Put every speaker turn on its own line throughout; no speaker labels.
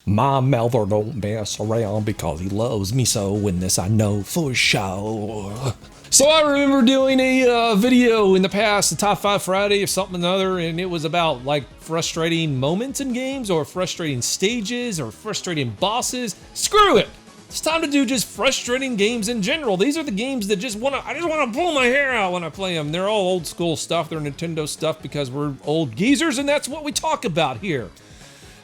My mother don't mess around because he loves me so, and this I know for sure. So I remember doing a video in the past, the Top 5 Friday or something or other, and it was about like frustrating moments in games or frustrating stages or frustrating bosses. Screw it! It's time to do just frustrating games in general. These are the games that I just wanna pull my hair out when I play them. They're all old school stuff, they're Nintendo stuff because we're old geezers and that's what we talk about here.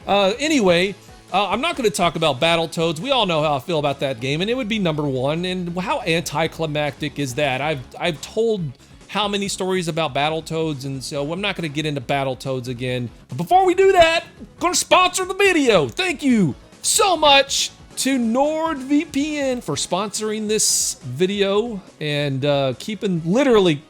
Anyway, I'm not going to talk about Battletoads. We all know how I feel about that game, and it would be number one. And how anticlimactic is that? I've told how many stories about Battletoads, and so I'm not going to get into Battletoads again. But before we do that, I'm going to sponsor the video. Thank you so much to NordVPN for sponsoring this video and keeping literally.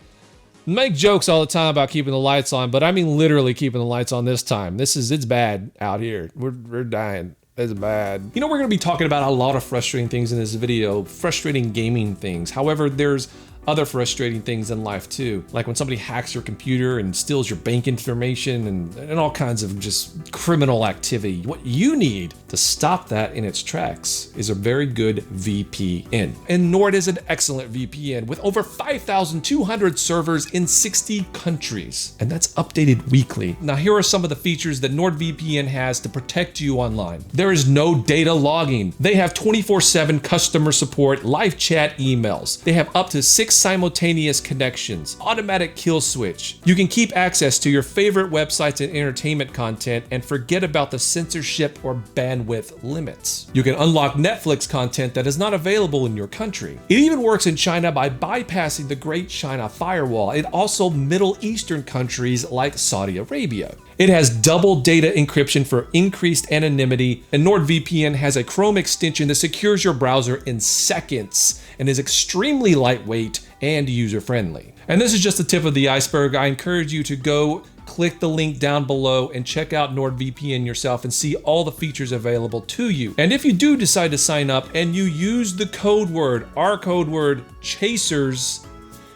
Make jokes all the time about keeping the lights on, but I mean literally keeping the lights on this time. It's bad out here. We're dying. It's bad. You know, we're gonna be talking about a lot of frustrating things in this video, frustrating gaming things. However, there's other frustrating things in life too. Like when somebody hacks your computer and steals your bank information and all kinds of just criminal activity. What you need to stop that in its tracks is a very good VPN. And Nord is an excellent VPN with over 5,200 servers in 60 countries. And that's updated weekly. Now here are some of the features that NordVPN has to protect you online. There is no data logging. They have 24/7 customer support, live chat emails. They have up to 6 simultaneous connections, automatic kill switch. You can keep access to your favorite websites and entertainment content and forget about the censorship or bandwidth limits. You can unlock Netflix content that is not available in your country. It even works in China by bypassing the Great China Firewall and also Middle Eastern countries like Saudi Arabia. It has double data encryption for increased anonymity, and NordVPN has a Chrome extension that secures your browser in seconds and is extremely lightweight and user-friendly. And this is just the tip of the iceberg. I encourage you to go click the link down below and check out NordVPN yourself and see all the features available to you. And if you do decide to sign up and you use the code word, our code word, CHASERS,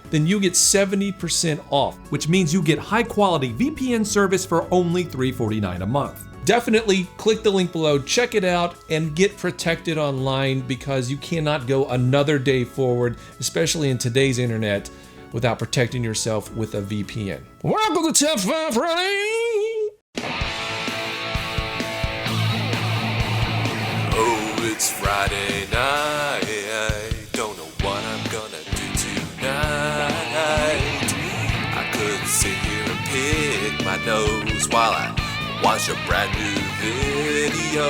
then you get 70% off, which means you get high quality VPN service for only $3.49 a month. Definitely click the link below, check it out, and get protected online because you cannot go another day forward, especially in today's internet, without protecting yourself with a VPN. Welcome to Top 5 Friday!
Oh, it's Friday night. Don't know what I'm gonna do tonight. I could sit here and pick my nose while I watch a brand new video.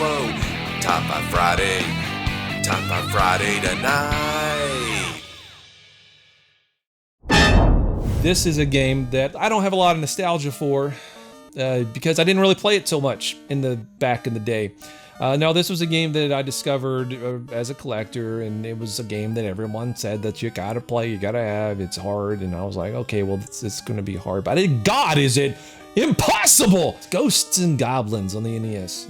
Whoa. Top 5 Friday. Top 5 Friday tonight.
This is a game that I don't have a lot of nostalgia for because I didn't really play it so much back in the day. No, this was a game that I discovered as a collector, and it was a game that everyone said that you gotta play, you gotta have, it's hard, and I was like, okay, well, it's gonna be hard, but God, is it impossible! Ghosts and Goblins on the NES.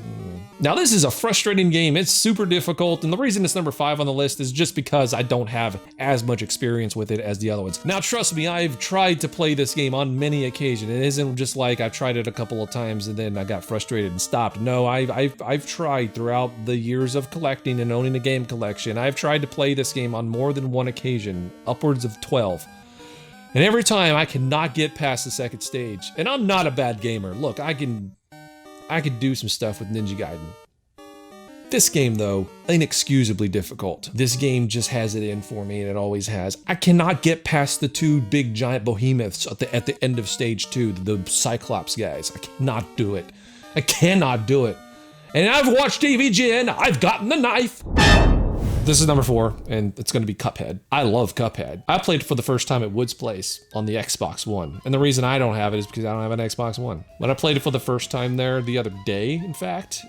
Now this is a frustrating game, it's super difficult, and the reason it's number 5 on the list is just because I don't have as much experience with it as the other ones. Now trust me, I've tried to play this game on many occasions. It isn't just like I've tried it a couple of times and then I got frustrated and stopped. No, I've tried throughout the years of collecting and owning a game collection. I've tried to play this game on more than one occasion, upwards of 12. And every time I cannot get past the second stage. And I'm not a bad gamer. Look, I could do some stuff with Ninja Gaiden. This game though, inexcusably difficult. This game just has it in for me and it always has. I cannot get past the 2 big giant behemoths at the end of stage 2, the Cyclops guys. I cannot do it. I cannot do it. And I've watched TVGN, I've gotten the knife. This is number 4, and it's gonna be Cuphead. I love Cuphead. I played it for the first time at Wood's Place on the Xbox One. And the reason I don't have it is because I don't have an Xbox One. But I played it for the first time there the other day, in fact,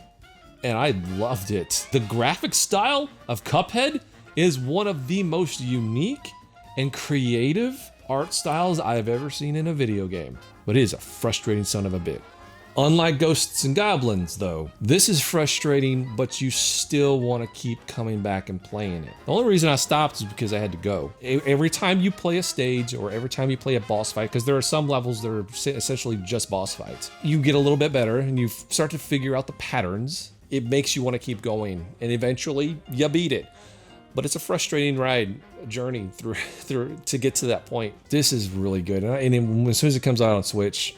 and I loved it. The graphic style of Cuphead is one of the most unique and creative art styles I've ever seen in a video game. But it is a frustrating son of a bitch. Unlike Ghosts and Goblins, though, this is frustrating, but you still want to keep coming back and playing it. The only reason I stopped is because I had to go. Every time you play a stage, or every time you play a boss fight, because there are some levels that are essentially just boss fights, you get a little bit better, and you start to figure out the patterns it makes you want to keep going, and eventually you beat it. But it's a frustrating ride, a journey through to get to that point. This is really good, and as soon as it comes out on Switch,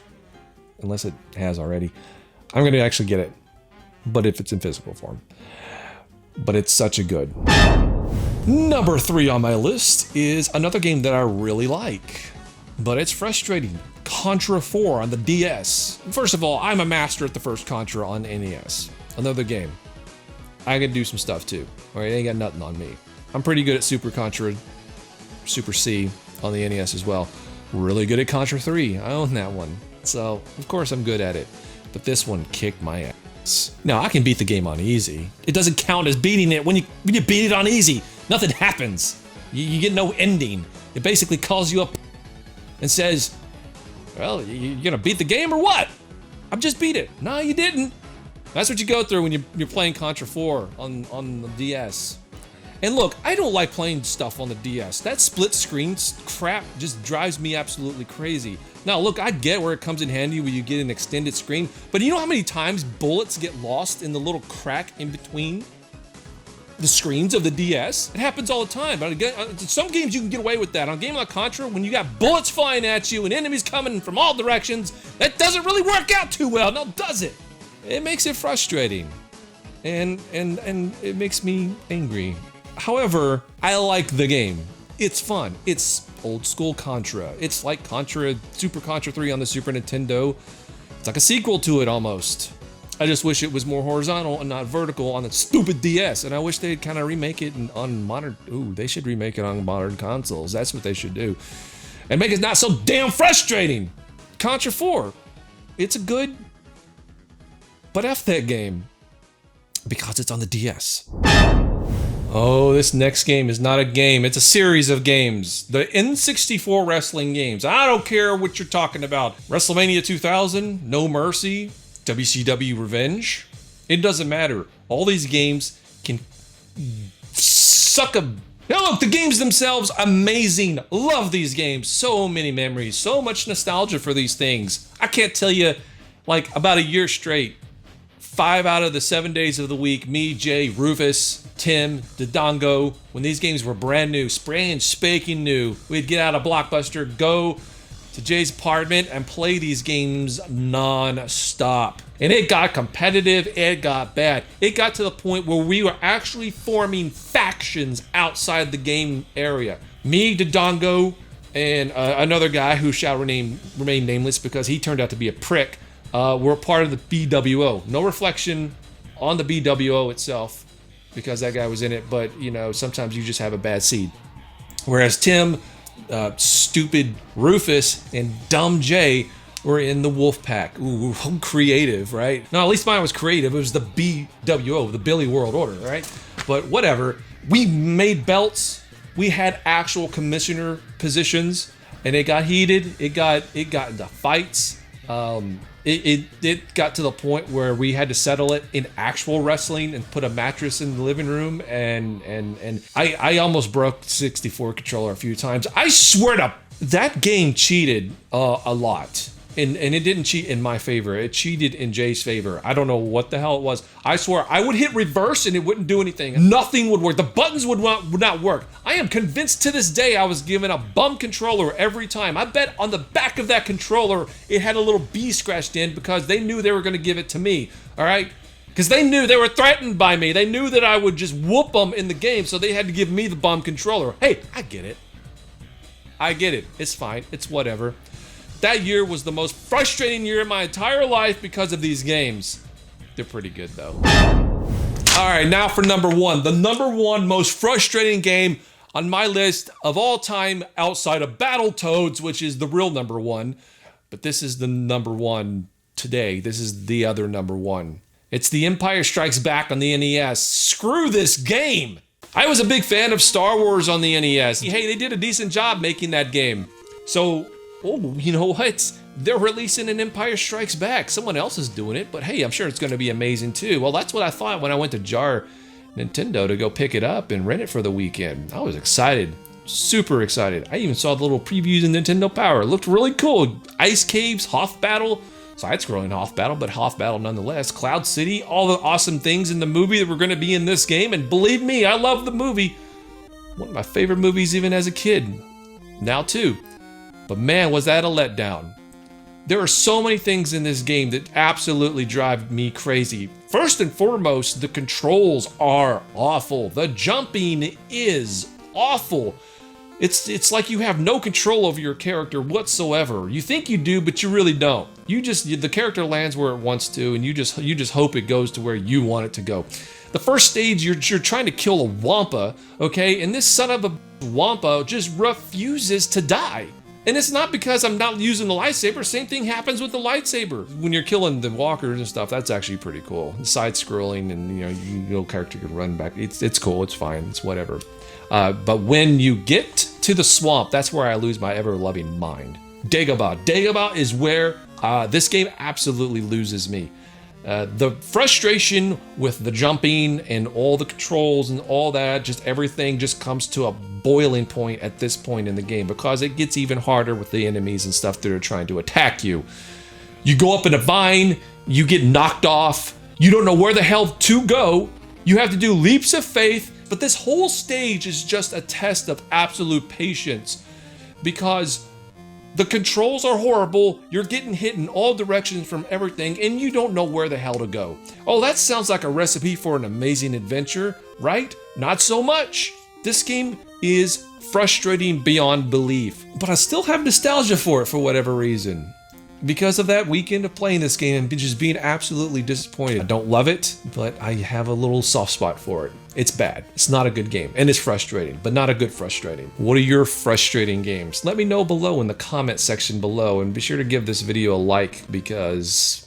unless it has already, I'm gonna actually get it. But if it's in physical form, but it's such a good. Number 3 on my list is another game that I really like, but it's frustrating. Contra 4 on the DS. First of all, I'm a master at the first Contra on NES. Another game. I can do some stuff too. All right, ain't got nothing on me. I'm pretty good at Super Contra, Super C on the NES as well. Really good at Contra 3. I own that one. So, of course I'm good at it. But this one kicked my ass. Now, I can beat the game on easy. It doesn't count as beating it when you beat it on easy. Nothing happens. You get no ending. It basically calls you up and says, well, you gonna beat the game or what? I've just beat it. No, you didn't. That's what you go through when you're playing Contra 4 on the DS. And look, I don't like playing stuff on the DS. That split screen crap just drives me absolutely crazy. Now look, I get where it comes in handy when you get an extended screen, but you know how many times bullets get lost in the little crack in between the screens of the DS? It happens all the time. But again, some games you can get away with that. On a game like Contra, when you got bullets flying at you and enemies coming from all directions, that doesn't really work out too well, now does it? It makes it frustrating. And it makes me angry. However, I like the game. It's fun. It's old school Contra. It's like Contra, Super Contra 3 on the Super Nintendo. It's like a sequel to it almost. I just wish it was more horizontal and not vertical on the stupid DS. And I wish they'd kind of remake it on modern. Ooh, they should remake it on modern consoles. That's what they should do. And make it not so damn frustrating. Contra 4. It's a good. But F that game. Because it's on the DS. Oh, this next game is not a game. It's a series of games. The N64 wrestling games. I don't care what you're talking about. WrestleMania 2000, No Mercy, WCW Revenge. It doesn't matter. All these games can suck a... Now look, the games themselves, amazing. Love these games. So many memories. So much nostalgia for these things. I can't tell you, like, about a year straight. 5 out of the 7 days of the week, me, Jay, Rufus, Tim, Dodongo, when these games were brand new, spraying, spaking new, we'd get out of Blockbuster, go to Jay's apartment, and play these games non-stop. And it got competitive, it got bad. It got to the point where we were actually forming factions outside the game area. Me, Dodongo, and another guy who shall remain nameless because he turned out to be a prick, were part of the BWO. No reflection on the BWO itself, because that guy was in it, but you know, sometimes you just have a bad seed. Whereas Tim, stupid Rufus, and dumb Jay were in the Wolf Pack. Ooh, creative, right? No, at least mine was creative. It was the BWO, the Billy World Order, right? But whatever. We made belts. We had actual commissioner positions, and it got heated. It got into fights. It got to the point where we had to settle it in actual wrestling and put a mattress in the living room, and I almost broke the 64 controller a few times. I swear to that game cheated a lot. And it didn't cheat in my favor. It cheated in Jay's favor. I don't know what the hell it was. I swear, I would hit reverse and it wouldn't do anything. Nothing would work. The buttons would not work. I am convinced to this day I was given a bum controller every time. I bet on the back of that controller, it had a little B scratched in because they knew they were going to give it to me. All right? Because they knew they were threatened by me. They knew that I would just whoop them in the game, so they had to give me the bum controller. Hey, I get it. I get it. It's fine. It's whatever. That year was the most frustrating year of my entire life because of these games. They're pretty good, though. All right, now for number 1. The number 1 most frustrating game on my list of all time outside of Battletoads, which is the real number 1. But this is the number 1 today. This is the other number 1. It's The Empire Strikes Back on the NES. Screw this game! I was a big fan of Star Wars on the NES. Hey, they did a decent job making that game. So... oh, you know what? They're releasing an Empire Strikes Back. Someone else is doing it, but hey, I'm sure it's going to be amazing too. Well, that's what I thought when I went to Jar Nintendo to go pick it up and rent it for the weekend. I was excited. Super excited. I even saw the little previews in Nintendo Power. It looked really cool. Ice caves, Hoth battle. Side-scrolling Hoth Battle, but Hoth Battle nonetheless. Cloud City, all the awesome things in the movie that were going to be in this game, and believe me, I love the movie. One of my favorite movies even as a kid. Now too. But man, was that a letdown. There are so many things in this game that absolutely drive me crazy. First and foremost, the controls are awful. The jumping is awful. It's like you have no control over your character whatsoever. You think you do, but you really don't. The character lands where it wants to, and you just hope it goes to where you want it to go. The first stage, you're trying to kill a Wampa, okay? And this son of a Wampa just refuses to die. And it's not because I'm not using the lightsaber. Same thing happens with the lightsaber. When you're killing the walkers and stuff, that's actually pretty cool. Side-scrolling, and your character can run back. It's cool. It's fine. It's whatever. But when you get to the swamp, that's where I lose my ever-loving mind. Dagobah. Dagobah is where this game absolutely loses me. The frustration with the jumping and all the controls and all that, just everything just comes to a boiling point at this point in the game, because it gets even harder with the enemies and stuff that are trying to attack you. You go up in a vine, you get knocked off, you don't know where the hell to go, you have to do leaps of faith, but this whole stage is just a test of absolute patience, because the controls are horrible, you're getting hit in all directions from everything, and you don't know where the hell to go. Oh, that sounds like a recipe for an amazing adventure, right? Not so much. This game is frustrating beyond belief, but I still have nostalgia for it for whatever reason. Because of that weekend of playing this game and just being absolutely disappointed. I don't love it, but I have a little soft spot for it. It's bad. It's not a good game, and it's frustrating, but not a good frustrating. What are your frustrating games? Let me know below in the comment section below, and be sure to give this video a like, because